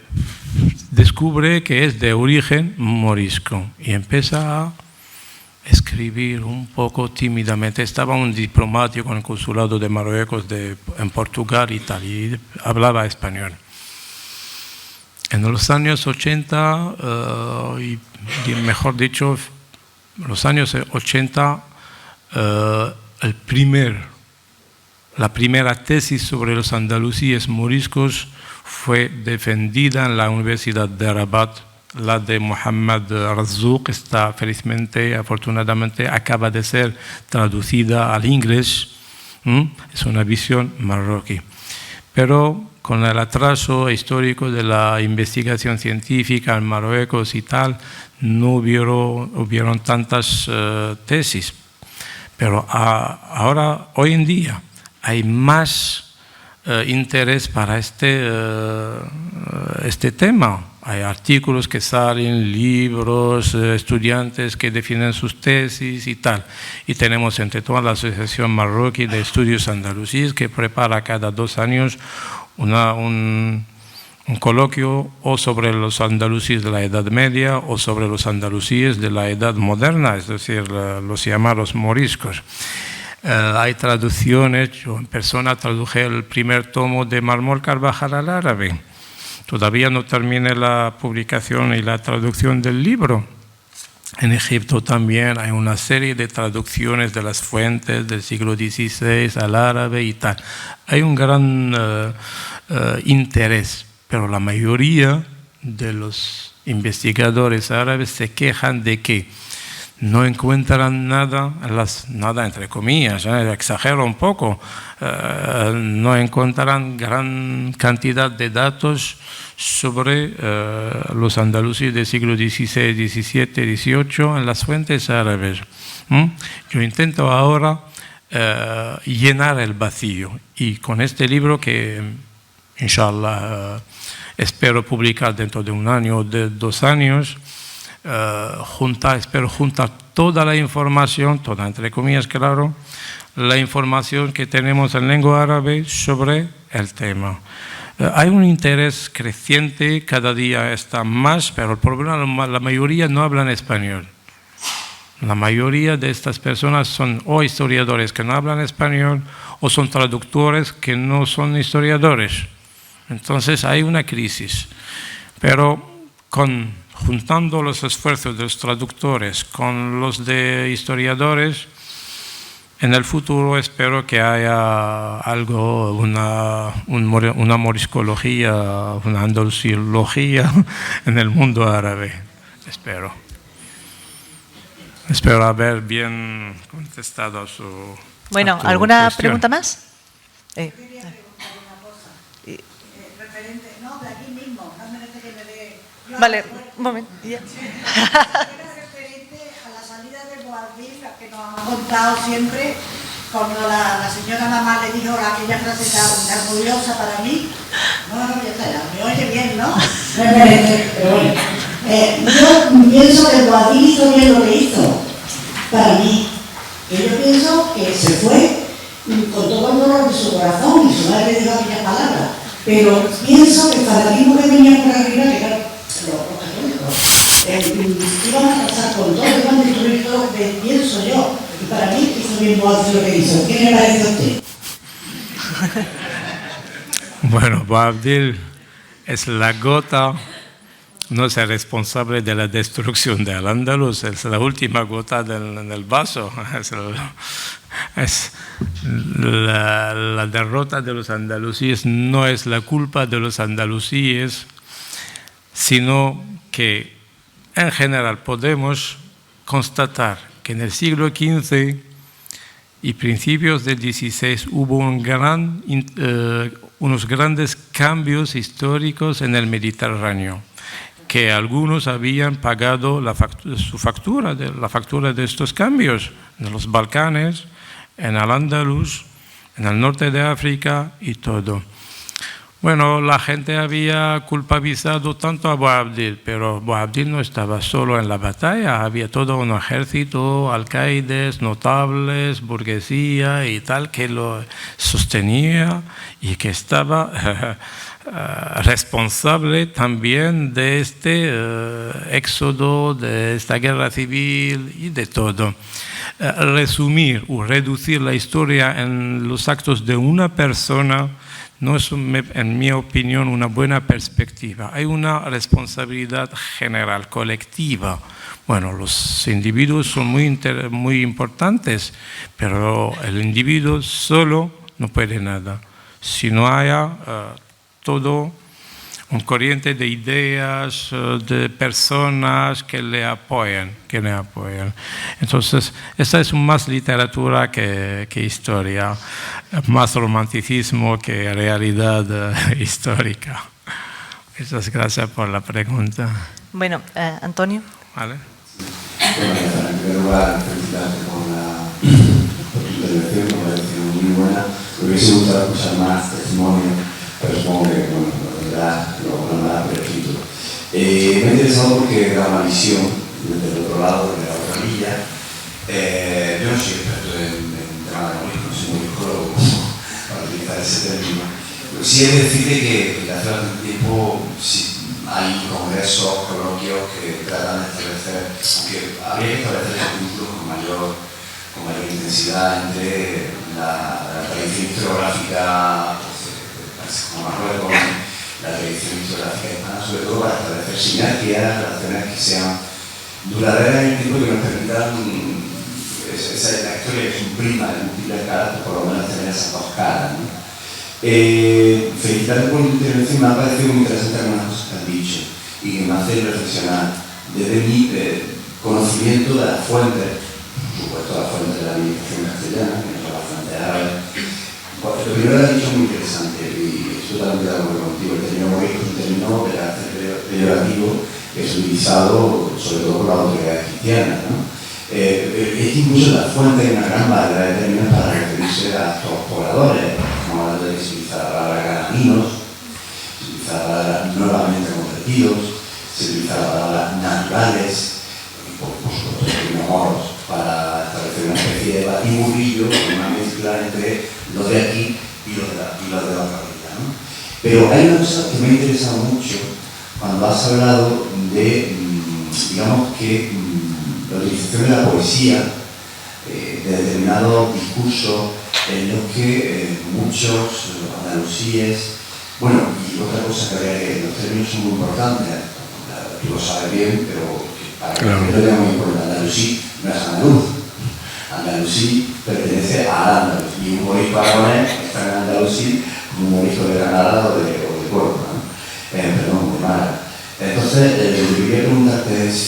[SPEAKER 2] descubre que es de origen morisco y empieza a escribir un poco tímidamente. Estaba un diplomático en el consulado de Marruecos en Portugal y tal, y hablaba español. En los años 80, y mejor dicho, los años 80, la primera tesis sobre los andalusíes moriscos fue defendida en la Universidad de Rabat. La de Mohamed Razzouk está felizmente, afortunadamente, acaba de ser traducida al inglés. Es una visión marroquí. Pero con el atraso histórico de la investigación científica en Marruecos y tal, no hubieron tantas tesis. Pero hoy en día hay más interés para este tema. Hay artículos que salen, libros, estudiantes que definen sus tesis y tal. Y tenemos entre toda la Asociación Marroquí de Estudios Andalusíes que prepara cada 2 años un coloquio o sobre los andalusíes de la Edad Media o sobre los andalusíes de la Edad Moderna, es decir, los llamados moriscos. Hay traducciones, yo en persona traduje el primer tomo de Marmol Carvajal al árabe. Todavía no terminé la publicación y la traducción del libro. En Egipto también hay una serie de traducciones de las fuentes del siglo XVI al árabe y tal. Hay un gran interés, pero la mayoría de los investigadores árabes se quejan de que no encuentran nada entre comillas, exagero un poco, no encontrarán gran cantidad de datos sobre los andalusíes del siglo XVI, XVII, XVIII en las fuentes árabes. Yo intento ahora llenar el vacío, y con este libro que, inshallah, espero publicar dentro de 1 año o de 2 años, espero juntar toda la información, toda entre comillas, claro, la información que tenemos en lengua árabe sobre el tema. Hay un interés creciente, cada día está más, pero el problema, la mayoría no hablan español. La mayoría de estas personas son o historiadores que no hablan español o son traductores que no son historiadores. Entonces hay una crisis, pero juntando los esfuerzos de los traductores con los de historiadores, en el futuro espero que haya algo, una moriscología, una andalusiología en el mundo árabe. Espero haber bien contestado a su...
[SPEAKER 1] Bueno,
[SPEAKER 2] a tu
[SPEAKER 1] ¿alguna
[SPEAKER 2] cuestión.
[SPEAKER 1] pregunta más?
[SPEAKER 4] Quería preguntar una cosa. Referente, no, de aquí mismo, no merece que me dé...
[SPEAKER 1] Vale, un momento. Ya.
[SPEAKER 4] Era referente a las ha contado siempre cuando la señora mamá le dijo aquella frase tan curiosa para mí. No, ya está, ya me oye bien, ¿no? Pero bueno, yo pienso que Boabdil hizo bien lo que hizo, para mí. Yo pienso que se fue con todo el dolor de su corazón y su madre dijo aquellas palabras. Pero pienso que el fanatismo que venía por arriba, que eran los católicos, iban a pasar con todo, iban a destruir todo, pienso yo. Y para mí hizo bien Boabdil lo que hizo. ¿Qué le parece a usted?
[SPEAKER 2] Bueno, Boabdil es la gota, no es el responsable de la destrucción de Al-Ándalus, es la última gota del vaso, es la derrota de los andalusíes, no es la culpa de los andalusíes, sino que en general podemos constatar que en el siglo XV y principios del XVI hubo unos grandes cambios históricos en el Mediterráneo, que algunos habían pagado la factura de estos cambios, en los Balcanes, en Al-Ándalus, en el norte de África y todo. Bueno, la gente había culpabilizado tanto a Boabdil, pero Boabdil no estaba solo en la batalla, había todo un ejército, alcaides, notables, burguesía y tal, que lo sostenía y que estaba responsable también de este éxodo, de esta guerra civil y de todo. Resumir o reducir la historia en los actos de una persona no es, en mi opinión, una buena perspectiva. Hay una responsabilidad general, colectiva. Bueno, los individuos son muy importantes, pero el individuo solo no puede nada. Si no haya todo un corriente de ideas, de personas que le apoyan. Entonces, esta es más literatura que historia, más romanticismo que realidad histórica. Muchas gracias por la pregunta.
[SPEAKER 1] Bueno, Antonio.
[SPEAKER 2] ¿Vale?
[SPEAKER 5] Bueno, en primer lugar, felicitarte por tu intervención, que me ha parecido muy buena. Me hubiese gustado escuchar más testimonio, pero supongo que lo nada por escrito. Me ha interesado porque da una visión desde el otro lado, de la otra orilla. Yo no soy experto en tema de morir, no soy muy psicólogo para utilizar ese término. Pero sí he de decirte que hace bastante tiempo hay congresos, coloquios que tratan de establecer, aunque habría que establecer vínculos con mayor intensidad entre la tradición historiográfica, como Marruecos, la tradición historiográfica hispana, sobre todo para establecer sinergias, relaciones que sean duraderas en el tiempo y que nos permitan la historia que es un prisma de múltiples caras, pues por lo menos tener esas dos caras, ¿no? Felicitarte por tu intervención, me ha parecido muy interesante algunas cosas que has dicho y que me hacen reflexionar desde mi conocimiento de las fuentes, por supuesto las fuentes de la administración castellana, que no son las fuentes árabes. Lo primero que has dicho es muy interesante y estoy totalmente de acuerdo contigo. El término morisco es un término de carácter peyorativo que es utilizado sobre todo por las autoridades cristianas, ¿no? Es que incluso en las fuentes hay una gran variedad de términos para referirse a estos pobladores. Estamos hablando de que se utiliza la palabra granadinos, se utiliza la palabra nuevamente convertidos, se utiliza la palabra naturales, y por supuesto el término moros, para establecer una especie de batiburrillo, una mezcla entre los de aquí y los de la otra orilla, ¿no? Pero hay una cosa que me ha interesado mucho cuando has hablado de, digamos que, la utilización de la poesía, de determinados discursos en los que muchos andalusíes, bueno, y otra cosa que habría que los términos son muy importantes, tú lo sabes bien, pero para que lo tenga muy importante, Andalusí no es andaluz, Andalusí pertenece a Al-Ándalus, y un morisco aragonés está en Andalusí como un morisco de Granada o de Córdoba, ¿no? Perdón, de Málaga. Entonces, lo que quería preguntarte es,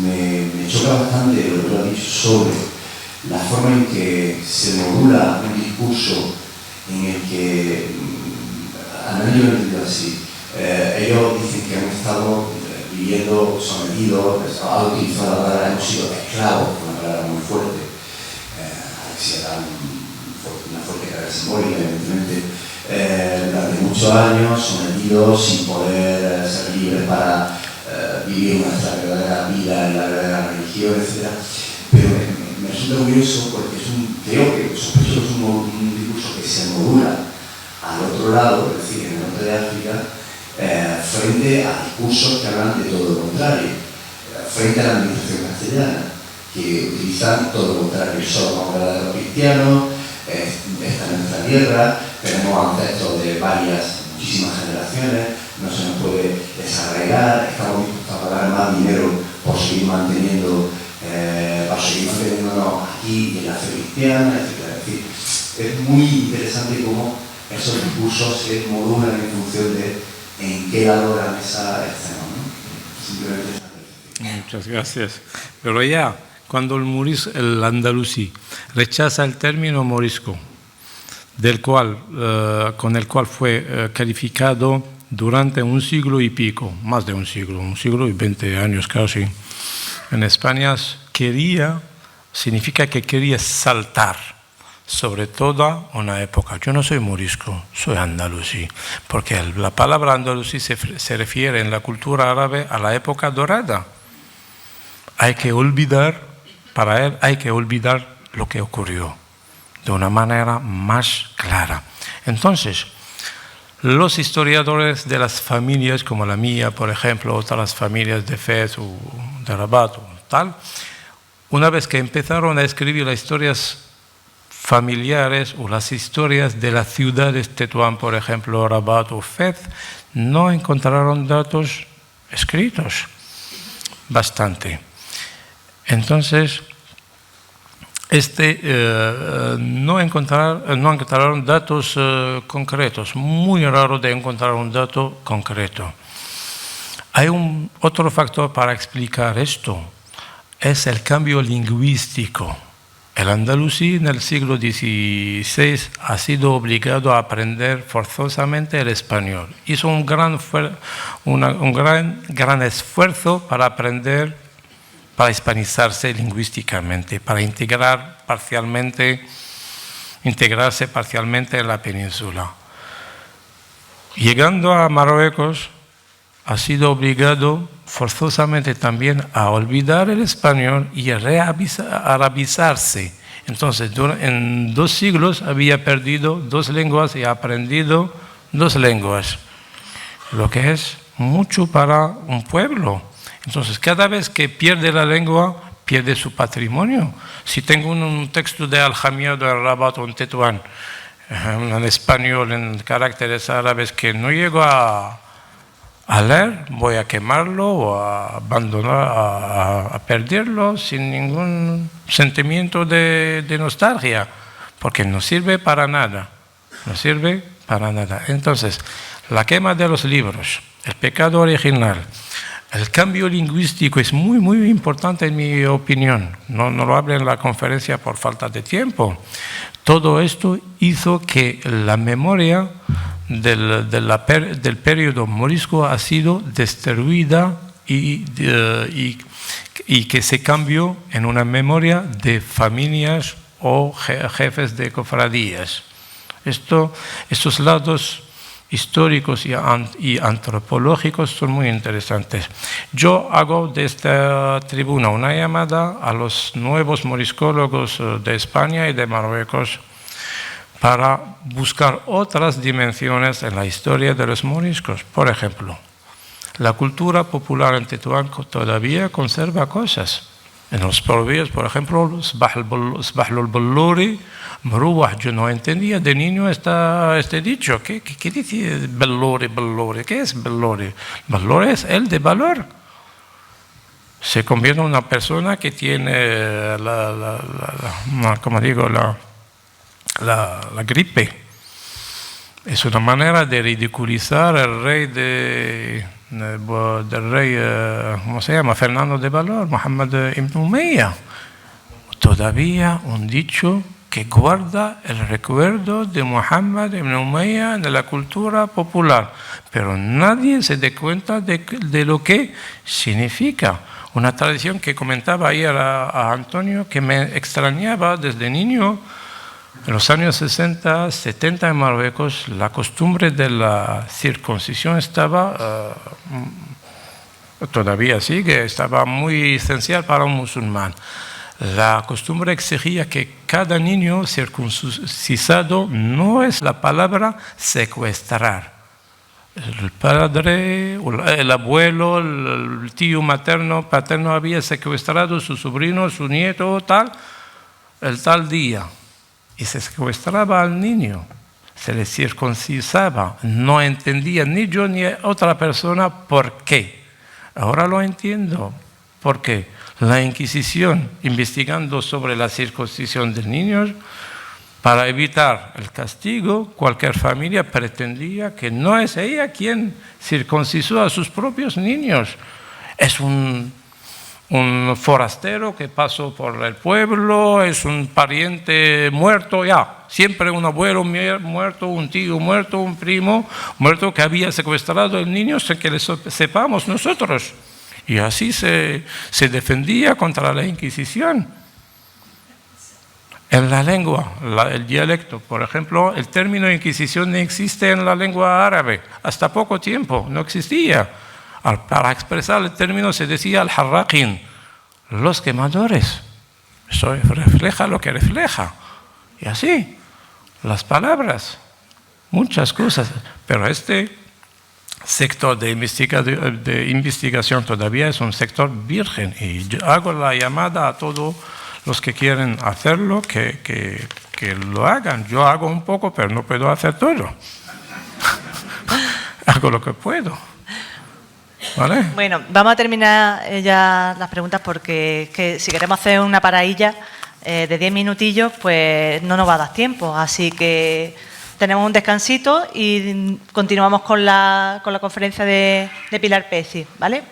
[SPEAKER 5] me choca bastante lo que tú has dicho sobre la forma en que se modula un discurso en el que, al menos yo lo he entendido así, ellos dicen que han estado viviendo sometidos, han utilizado la palabra, hemos sido esclavos, una palabra muy fuerte, una fuerte carga simbólica, evidentemente, durante muchos años sometidos sin poder ser libres para vivir nuestra verdadera vida en la verdadera religión, etc. Pero me resulta curioso porque creo que sospecho que es un discurso que se modula al otro lado, es decir, en el norte de África, frente a discursos que hablan de todo lo contrario, frente a la administración castellana, que utilizan todo lo contrario. Solo vamos a hablar de los cristianos, esta es nuestra tierra, tenemos ancestros de muchísimas generaciones, no se nos puede desarraigar, estamos dispuestos a pagar más dinero por seguir manteniéndonos aquí en la fe cristiana, etc. Es decir, es muy interesante cómo esos discursos se modulan en función de en qué lado de la mesa estemos, ¿no? Simplemente esa percepción.
[SPEAKER 2] Muchas gracias. Pero ya, cuando el andalusí rechaza el término morisco, con el cual fue calificado durante un siglo y pico, más de un siglo y 20 años casi, en España, significa que quería saltar sobre toda una época. Yo no soy morisco, soy andalusí, porque la palabra andalusí se refiere en la cultura árabe a la época dorada. Para él hay que olvidar lo que ocurrió de una manera más clara. Entonces, los historiadores de las familias como la mía, por ejemplo, otras familias de Fez o de Rabat o tal, una vez que empezaron a escribir las historias familiares o las historias de las ciudades Tetuán, por ejemplo, Rabat o Fez, no encontraron datos escritos bastante. Entonces, no encontraron datos concretos, muy raro de encontrar un dato concreto. Hay otro factor para explicar esto, es el cambio lingüístico. El andalusí en el siglo XVI ha sido obligado a aprender forzosamente el español. Hizo un gran esfuerzo para aprender, para hispanizarse lingüísticamente, para integrarse parcialmente en la península. Llegando a Marruecos, ha sido obligado forzosamente también a olvidar el español y a arabizarse. Entonces, en 2 siglos había perdido 2 lenguas y ha aprendido 2 lenguas, lo que es mucho para un pueblo. Entonces, cada vez que pierde la lengua, pierde su patrimonio. Si tengo un texto de Al-Jamiya, de Rabat o en Tetuán, en español, en caracteres árabes, que no llego a leer, voy a quemarlo o a abandonar, a perderlo sin ningún sentimiento de nostalgia, porque no sirve para nada. No sirve para nada. Entonces, la quema de los libros, el pecado original, el cambio lingüístico es muy, muy importante en mi opinión. No lo hablé en la conferencia por falta de tiempo. Todo esto hizo que la memoria del periodo morisco ha sido destruida y que se cambió en una memoria de familias o jefes de cofradías. Estos lados históricos y antropológicos son muy interesantes. Yo hago de esta tribuna una llamada a los nuevos moriscólogos de España y de Marruecos para buscar otras dimensiones en la historia de los moriscos. Por ejemplo, la cultura popular en Tetuán todavía conserva cosas. En los proverbios, por ejemplo, Sbahlul Balluri, Mruwah, yo no entendía de niño este dicho. ¿Qué dice Balluri? ¿Qué es Balluri? Balluri es el de valor. Se convierte en una persona que tiene la gripe. Es una manera de ridiculizar al rey del rey, ¿cómo se llama? Fernando de Valor, Muhammad ibn Umayya. Todavía un dicho que guarda el recuerdo de Muhammad ibn Umayya en la cultura popular, pero nadie se da cuenta de lo que significa. Una tradición que comentaba ayer a Antonio, que me extrañaba desde niño, En los años 60, 70 en Marruecos, la costumbre de la circuncisión estaba, todavía sigue, estaba muy esencial para un musulmán. La costumbre exigía que cada niño circuncisado no es la palabra secuestrar. El padre, el abuelo, el tío materno, paterno había secuestrado a su sobrino, su nieto, el tal día. Y se secuestraba al niño, se le circuncisaba. No entendía ni yo ni otra persona por qué. Ahora lo entiendo. ¿Por qué? La Inquisición, investigando sobre la circuncisión de niños, para evitar el castigo, cualquier familia pretendía que no es ella quien circuncisó a sus propios niños. Es un forastero que pasó por el pueblo, es un pariente muerto, ya. Siempre un abuelo muerto, un tío muerto, un primo muerto que había secuestrado al niño sin que le sepamos nosotros. Y así se defendía contra la Inquisición. En la lengua, el dialecto, por ejemplo, el término Inquisición no existe en la lengua árabe. Hasta poco tiempo no existía. Para expresar el término se decía al-harraqin, los quemadores. Eso refleja lo que refleja. Y así, las palabras, muchas cosas. Pero este sector de investigación todavía es un sector virgen. Y yo hago la llamada a todos los que quieren hacerlo, que lo hagan. Yo hago un poco, pero no puedo hacer todo. Hago lo que puedo. ¿Vale?
[SPEAKER 1] Bueno, vamos a terminar ya las preguntas porque si queremos hacer una paradilla de 10 minutillos, pues no nos va a dar tiempo. Así que tenemos un descansito y continuamos con la conferencia de Pilar Peci, ¿vale?